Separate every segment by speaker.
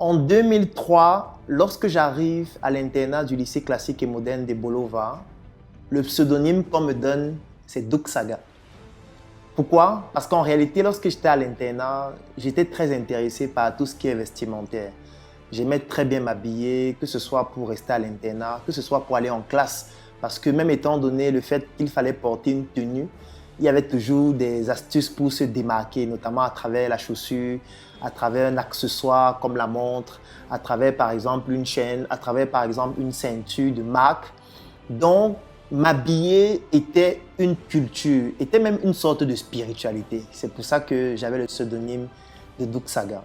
Speaker 1: En 2003, lorsque j'arrive à l'internat du lycée classique et moderne de Bolova, le pseudonyme qu'on me donne, c'est Doug Saga. Pourquoi? Parce qu'en réalité, lorsque j'étais à l'internat, j'étais très intéressé par tout ce qui est vestimentaire. J'aimais très bien m'habiller, que ce soit pour rester à l'internat, que ce soit pour aller en classe. Parce que même étant donné le fait qu'il fallait porter une tenue, il y avait toujours des astuces pour se démarquer, notamment à travers la chaussure, à travers un accessoire comme la montre, à travers par exemple une chaîne, à travers par exemple une ceinture de marque. Donc, m'habiller était une culture, était même une sorte de spiritualité. C'est pour ça que j'avais le pseudonyme de Doug Saga.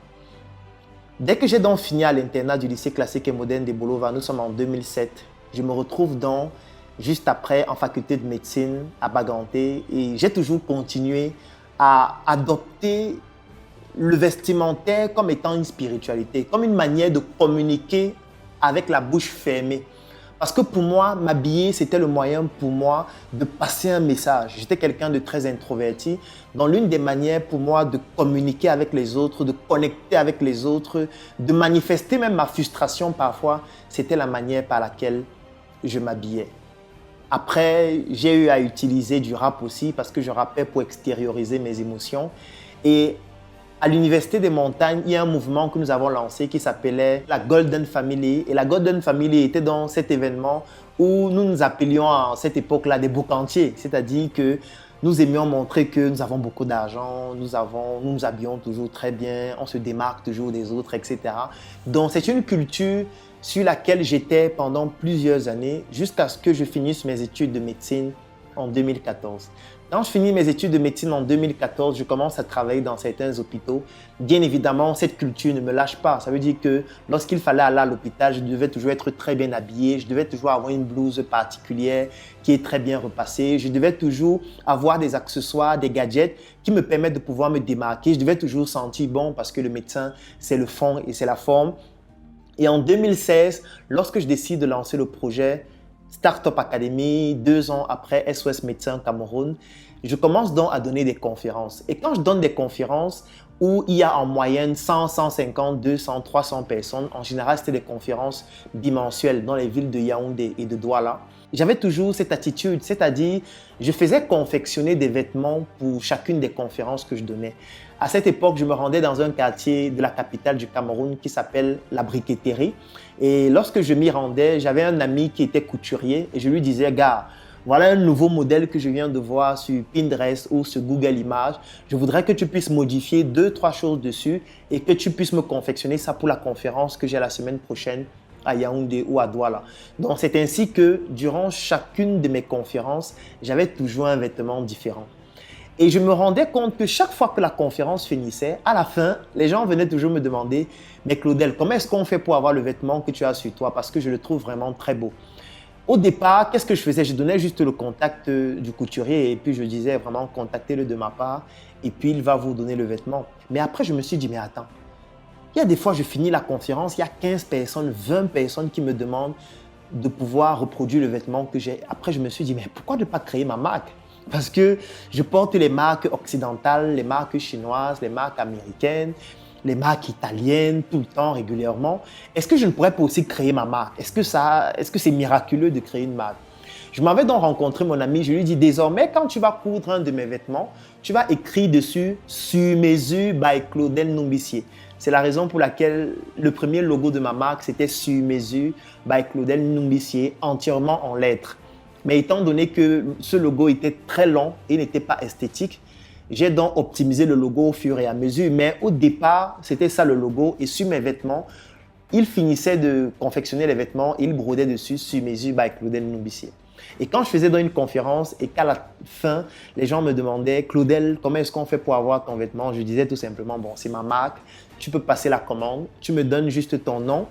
Speaker 1: Dès que j'ai donc fini à l'internat du lycée classique et moderne de Bolova, nous sommes en 2007, je me retrouve donc juste après en faculté de médecine à Baganté et j'ai toujours continué à adopter le vestimentaire comme étant une spiritualité, comme une manière de communiquer avec la bouche fermée. Parce que pour moi, m'habiller, c'était le moyen pour moi de passer un message. J'étais quelqu'un de très introverti. Donc l'une des manières pour moi de communiquer avec les autres, de connecter avec les autres, de manifester même ma frustration parfois, c'était la manière par laquelle je m'habillais. Après, j'ai eu à utiliser du rap aussi parce que je rappais pour extérioriser mes émotions. Et à l'Université des Montagnes, il y a un mouvement que nous avons lancé qui s'appelait la Golden Family. Et la Golden Family était dans cet événement où nous nous appelions à cette époque-là des boucantiers. C'est-à-dire que nous aimions montrer que nous avons beaucoup d'argent, nous nous habillons toujours très bien, on se démarque toujours des autres, etc. Donc c'est une culture sur laquelle j'étais pendant plusieurs années jusqu'à ce que je finisse mes études de médecine en 2014. Quand je finis mes études de médecine en 2014, je commence à travailler dans certains hôpitaux. Bien évidemment, cette culture ne me lâche pas. Ça veut dire que lorsqu'il fallait aller à l'hôpital, je devais toujours être très bien habillé. Je devais toujours avoir une blouse particulière qui est très bien repassée. Je devais toujours avoir des accessoires, des gadgets qui me permettent de pouvoir me démarquer. Je devais toujours sentir bon parce que le médecin, c'est le fond et c'est la forme. Et en 2016, lorsque je décide de lancer le projet Startup Academy, 2 ans après SOS Médecins Cameroun, je commence donc à donner des conférences. Et quand je donne des conférences où il y a en moyenne 100, 150, 200, 300 personnes, en général c'était des conférences bimensuelles dans les villes de Yaoundé et de Douala, j'avais toujours cette attitude, c'est-à-dire je faisais confectionner des vêtements pour chacune des conférences que je donnais. À cette époque, je me rendais dans un quartier de la capitale du Cameroun qui s'appelle la Briqueterie. Et lorsque je m'y rendais, j'avais un ami qui était couturier et je lui disais, gars, voilà un nouveau modèle que je viens de voir sur Pinterest ou sur Google Images. Je voudrais que tu puisses modifier 2-3 choses dessus et que tu puisses me confectionner ça pour la conférence que j'ai la semaine prochaine à Yaoundé ou à Douala. Donc c'est ainsi que durant chacune de mes conférences, j'avais toujours un vêtement différent. Et je me rendais compte que chaque fois que la conférence finissait, à la fin, les gens venaient toujours me demander « Mais Claudel, comment est-ce qu'on fait pour avoir le vêtement que tu as sur toi? Parce que je le trouve vraiment très beau. » Au départ, qu'est-ce que je faisais? Je donnais juste le contact du couturier et puis je disais vraiment contactez-le de ma part et puis il va vous donner le vêtement. Mais après, je me suis dit, mais attends, il y a des fois, je finis la conférence, il y a 15 personnes, 20 personnes qui me demandent de pouvoir reproduire le vêtement que j'ai. Après, je me suis dit, mais pourquoi ne pas créer ma marque? Parce que je porte les marques occidentales, les marques chinoises, les marques américaines, les marques italiennes tout le temps, régulièrement. Est-ce que je ne pourrais pas aussi créer ma marque? Est-ce que c'est miraculeux de créer une marque? Je m'avais donc rencontré mon ami, je lui ai dit désormais quand tu vas coudre un de mes vêtements, tu vas écrire dessus sur mesure by Claudel Numbissier. C'est la raison pour laquelle le premier logo de ma marque c'était sur mesure by Claudel Numbissier, entièrement en lettres. Mais étant donné que ce logo était très long et n'était pas esthétique, j'ai donc optimisé le logo au fur et à mesure. Mais au départ, c'était ça le logo. Et sur mes vêtements, il finissait de confectionner les vêtements et il brodait dessus sur mesure by Claudel Numbissier. Et quand je faisais dans une conférence et qu'à la fin, les gens me demandaient « Claudel, comment est-ce qu'on fait pour avoir ton vêtement ?» Je disais tout simplement « Bon, c'est ma marque, tu peux passer la commande, tu me donnes juste ton nom.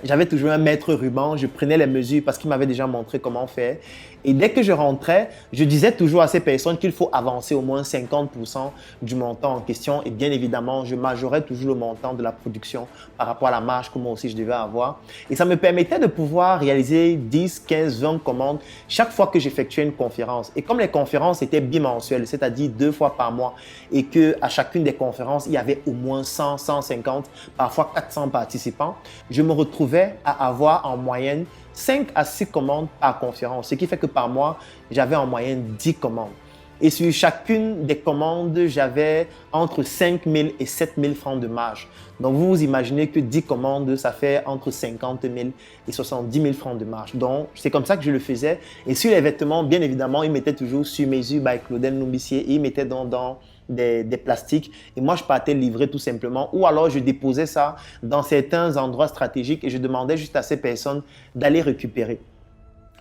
Speaker 1: J'avais toujours un mètre ruban, je prenais les mesures parce qu'il m'avait déjà montré comment faire. Et dès que je rentrais, je disais toujours à ces personnes qu'il faut avancer au moins 50% du montant en question. Et bien évidemment, je majorais toujours le montant de la production par rapport à la marge que moi aussi je devais avoir. Et ça me permettait de pouvoir réaliser 10, 15, 20 commandes chaque fois que j'effectuais une conférence. Et comme les conférences étaient bimensuelles, c'est-à-dire 2 fois par mois, et qu'à chacune des conférences, il y avait au moins 100, 150, parfois 400 participants, je me retrouvais à avoir en moyenne 5 à 6 commandes par conférence, ce qui fait que par mois, j'avais en moyenne 10 commandes. Et sur chacune des commandes, j'avais entre 5 000 et 7 000 francs de marge. Donc, vous vous imaginez que 10 commandes, ça fait entre 50 000 et 70 000 francs de marge. Donc, c'est comme ça que je le faisais. Et sur les vêtements, bien évidemment, ils mettaient toujours sur mesure by Claudel Numbissier et ils mettaient dans des plastiques. Et moi, je partais livrer tout simplement. Ou alors, je déposais ça dans certains endroits stratégiques et je demandais juste à ces personnes d'aller récupérer.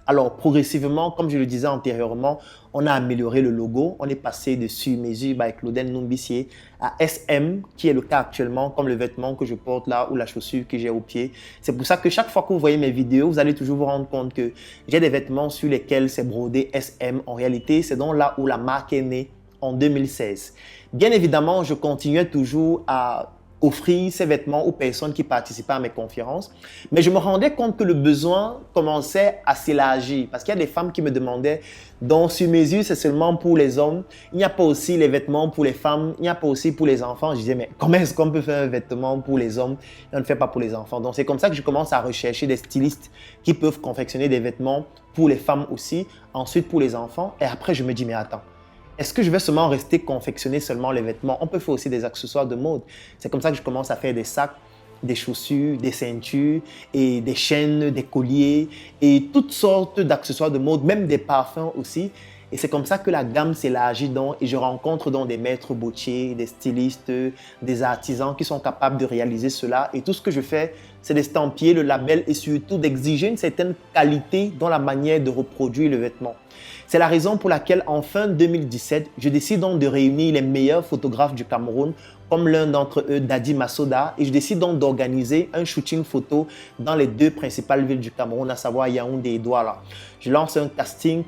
Speaker 1: Alors, progressivement, comme je le disais antérieurement, on a amélioré le logo. On est passé de sur-mesure by Claudel Numbissier à SM, qui est le cas actuellement, comme le vêtement que je porte là ou la chaussure que j'ai au pied. C'est pour ça que chaque fois que vous voyez mes vidéos, vous allez toujours vous rendre compte que j'ai des vêtements sur lesquels c'est brodé SM. En réalité, c'est donc là où la marque est née en 2016. Bien évidemment, je continuais toujours à offrir ces vêtements aux personnes qui participaient à mes conférences. Mais je me rendais compte que le besoin commençait à s'élargir parce qu'il y a des femmes qui me demandaient donc sur mesure, c'est seulement pour les hommes. Il n'y a pas aussi les vêtements pour les femmes. Il n'y a pas aussi pour les enfants. Je disais, mais comment est-ce qu'on peut faire un vêtement pour les hommes et on ne fait pas pour les enfants? Donc, c'est comme ça que je commence à rechercher des stylistes qui peuvent confectionner des vêtements pour les femmes aussi, ensuite pour les enfants. Et après, je me dis, mais attends, est-ce que je vais seulement rester confectionner seulement les vêtements? On peut faire aussi des accessoires de mode. C'est comme ça que je commence à faire des sacs, des chaussures, des ceintures et des chaînes, des colliers et toutes sortes d'accessoires de mode, même des parfums aussi. Et c'est comme ça que la gamme s'élargit donc et je rencontre donc des maîtres bottiers, des stylistes, des artisans qui sont capables de réaliser cela. Et tout ce que je fais, c'est d'estampiller le label et surtout d'exiger une certaine qualité dans la manière de reproduire le vêtement. C'est la raison pour laquelle en fin 2017, je décide donc de réunir les meilleurs photographes du Cameroun, comme l'un d'entre eux, Dadi Massoda, et je décide donc d'organiser un shooting photo dans les 2 principales villes du Cameroun, à savoir Yaoundé et Douala. Je lance un casting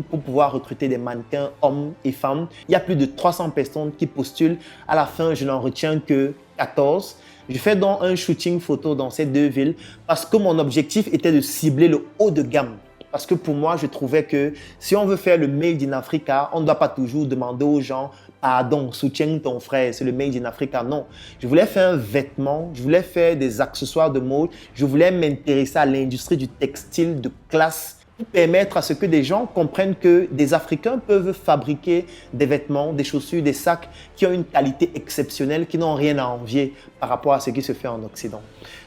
Speaker 1: pour pouvoir recruter des mannequins hommes et femmes. Il y a plus de 300 personnes qui postulent. À la fin, je n'en retiens que 14. Je fais donc un shooting photo dans ces 2 villes parce que mon objectif était de cibler le haut de gamme. Parce que pour moi, je trouvais que si on veut faire le Made in Africa, on ne doit pas toujours demander aux gens « Pardon, soutiens ton frère, c'est le Made in Africa ». Non, je voulais faire un vêtement, je voulais faire des accessoires de mode, je voulais m'intéresser à l'industrie du textile de classe pour permettre à ce que des gens comprennent que des Africains peuvent fabriquer des vêtements, des chaussures, des sacs qui ont une qualité exceptionnelle, qui n'ont rien à envier par rapport à ce qui se fait en Occident.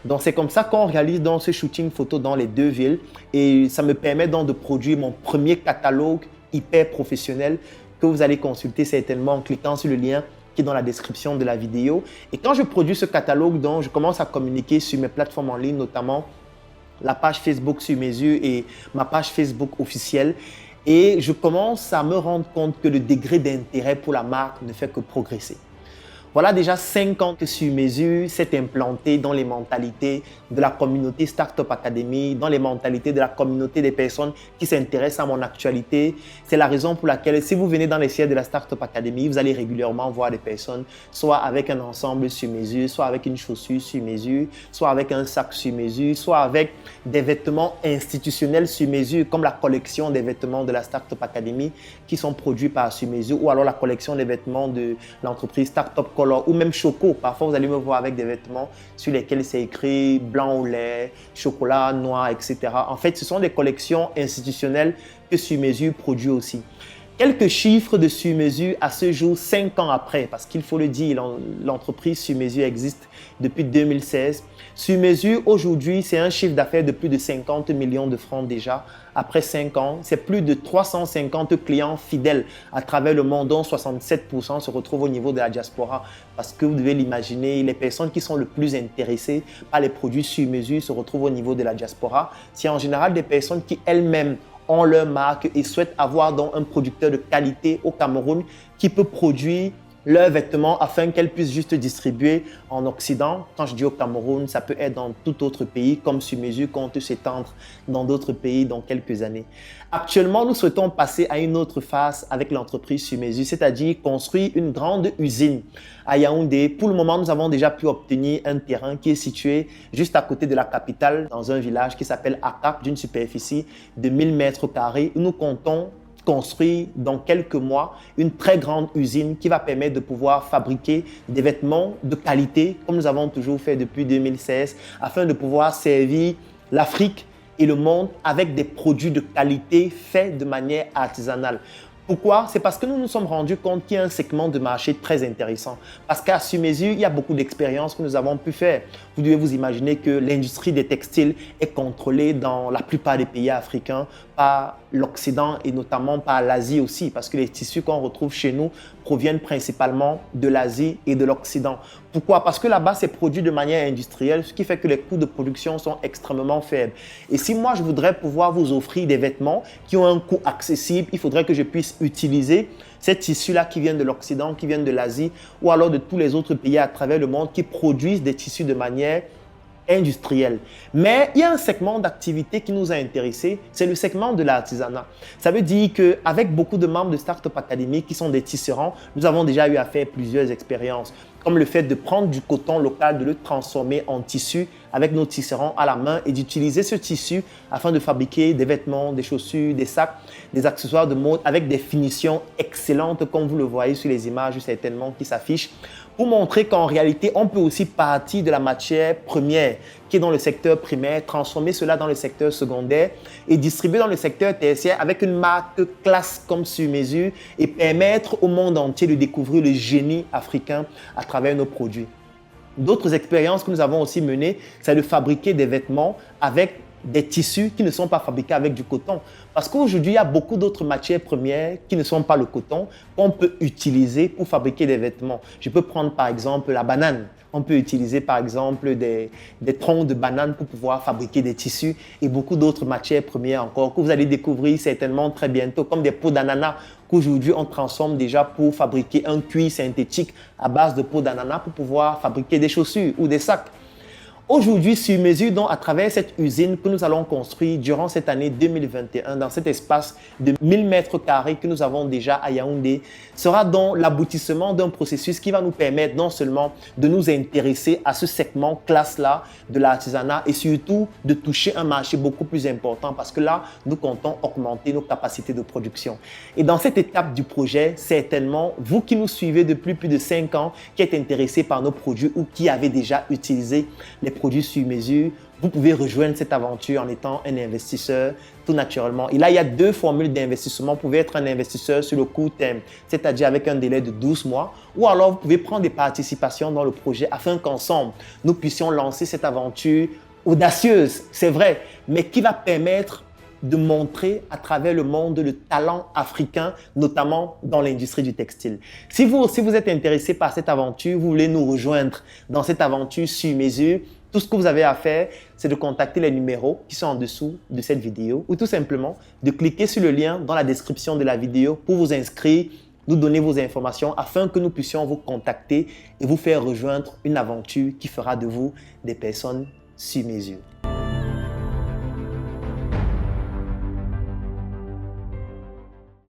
Speaker 1: Donc, c'est comme ça qu'on réalise dans ce shooting photo dans les 2 villes et ça me permet donc de produire mon premier catalogue hyper professionnel que vous allez consulter certainement en cliquant sur le lien qui est dans la description de la vidéo. Et quand je produis ce catalogue, donc, je commence à communiquer sur mes plateformes en ligne, notamment la page Facebook sur mesure et ma page Facebook officielle. Et je commence à me rendre compte que le degré d'intérêt pour la marque ne fait que progresser. Voilà déjà 5 ans que Sur Mesure s'est implanté dans les mentalités de la communauté Startup Academy, dans les mentalités de la communauté des personnes qui s'intéressent à mon actualité. C'est la raison pour laquelle si vous venez dans les sièges de la Startup Academy, vous allez régulièrement voir des personnes soit avec un ensemble sur mesure, soit avec une chaussure sur mesure, soit avec un sac sur mesure, soit avec des vêtements institutionnels sur mesure comme la collection des vêtements de la Startup Academy qui sont produits par Sur Mesure ou alors la collection des vêtements de l'entreprise Startup ou même Choco. Parfois, vous allez me voir avec des vêtements sur lesquels c'est écrit blanc au lait, chocolat, noir, etc. En fait, ce sont des collections institutionnelles que Sur Mesure produit aussi. Quelques chiffres de Sur Mesure à ce jour, 5 ans après, parce qu'il faut le dire, l'entreprise Sur Mesure existe depuis 2016. Sur Mesure, aujourd'hui, c'est un chiffre d'affaires de plus de 50 millions de francs déjà. Après 5 ans, c'est plus de 350 clients fidèles à travers le monde, dont 67% se retrouvent au niveau de la diaspora. Parce que vous devez l'imaginer, les personnes qui sont le plus intéressées par les produits Sur Mesure se retrouvent au niveau de la diaspora. C'est en général des personnes qui elles-mêmes ont leur marque et souhaitent avoir donc un producteur de qualité au Cameroun qui peut produire leurs vêtements afin qu'elles puissent juste distribuer en Occident. Quand je dis au Cameroun, ça peut être dans tout autre pays, comme sur mesure compte s'étendre dans d'autres pays dans quelques années. Actuellement, nous souhaitons passer à une autre phase avec l'entreprise sur mesure, c'est-à-dire construire une grande usine à Yaoundé. Pour le moment, nous avons déjà pu obtenir un terrain qui est situé juste à côté de la capitale, dans un village qui s'appelle Akap, d'une superficie de 1000 mètres carrés. Nous comptons construire dans quelques mois une très grande usine qui va permettre de pouvoir fabriquer des vêtements de qualité, comme nous avons toujours fait depuis 2016, afin de pouvoir servir l'Afrique et le monde avec des produits de qualité faits de manière artisanale. Pourquoi? C'est parce que nous nous sommes rendus compte qu'il y a un segment de marché très intéressant. Parce qu'à sur mesure, il y a beaucoup d'expériences que nous avons pu faire. Vous devez vous imaginer que l'industrie des textiles est contrôlée dans la plupart des pays africains par l'Occident et notamment par l'Asie aussi. Parce que les tissus qu'on retrouve chez nous proviennent principalement de l'Asie et de l'Occident. Pourquoi? Parce que là-bas, c'est produit de manière industrielle, ce qui fait que les coûts de production sont extrêmement faibles. Et si moi, je voudrais pouvoir vous offrir des vêtements qui ont un coût accessible, il faudrait que je puisse utiliser ces tissus-là qui viennent de l'Occident, qui viennent de l'Asie ou alors de tous les autres pays à travers le monde qui produisent des tissus de manière industrielle. Mais il y a un segment d'activité qui nous a intéressés, c'est le segment de l'artisanat. Ça veut dire qu'avec beaucoup de membres de Startup Academy qui sont des tisserands, nous avons déjà eu à faire plusieurs expériences, comme le fait de prendre du coton local, de le transformer en tissu avec nos tisserands à la main et d'utiliser ce tissu afin de fabriquer des vêtements, des chaussures, des sacs, des accessoires de mode avec des finitions excellentes comme vous le voyez sur les images certainement qui s'affichent, pour montrer qu'en réalité, on peut aussi partir de la matière première qui est dans le secteur primaire, transformer cela dans le secteur secondaire et distribuer dans le secteur tertiaire avec une marque classe comme sur mesure et permettre au monde entier de découvrir le génie africain à travers nos produits. D'autres expériences que nous avons aussi menées, c'est de fabriquer des vêtements avec des tissus qui ne sont pas fabriqués avec du coton. Parce qu'aujourd'hui, il y a beaucoup d'autres matières premières qui ne sont pas le coton qu'on peut utiliser pour fabriquer des vêtements. Je peux prendre par exemple la banane. On peut utiliser par exemple des troncs de banane pour pouvoir fabriquer des tissus et beaucoup d'autres matières premières encore que vous allez découvrir certainement très bientôt, comme des peaux d'ananas qu'aujourd'hui on transforme déjà pour fabriquer un cuir synthétique à base de peau d'ananas pour pouvoir fabriquer des chaussures ou des sacs. Aujourd'hui, sur mesure, donc à travers cette usine que nous allons construire durant cette année 2021, dans cet espace de 1000 mètres carrés que nous avons déjà à Yaoundé, sera donc l'aboutissement d'un processus qui va nous permettre non seulement de nous intéresser à ce segment classe-là de l'artisanat et surtout de toucher un marché beaucoup plus important parce que là, nous comptons augmenter nos capacités de production. Et dans cette étape du projet, certainement, vous qui nous suivez depuis plus de 5 ans, qui êtes intéressés par nos produits ou qui avez déjà utilisé les produits sur mesure, vous pouvez rejoindre cette aventure en étant un investisseur tout naturellement. Et là, il y a 2 formules d'investissement. Vous pouvez être un investisseur sur le court terme, c'est-à-dire avec un délai de 12 mois, ou alors vous pouvez prendre des participations dans le projet afin qu'ensemble, nous puissions lancer cette aventure audacieuse, c'est vrai, mais qui va permettre de montrer à travers le monde le talent africain, notamment dans l'industrie du textile. Si vous aussi vous êtes intéressé par cette aventure, vous voulez nous rejoindre dans cette aventure sur mesure, tout ce que vous avez à faire, c'est de contacter les numéros qui sont en dessous de cette vidéo ou tout simplement de cliquer sur le lien dans la description de la vidéo pour vous inscrire, nous donner vos informations afin que nous puissions vous contacter et vous faire rejoindre une aventure qui fera de vous des personnes sur mesure.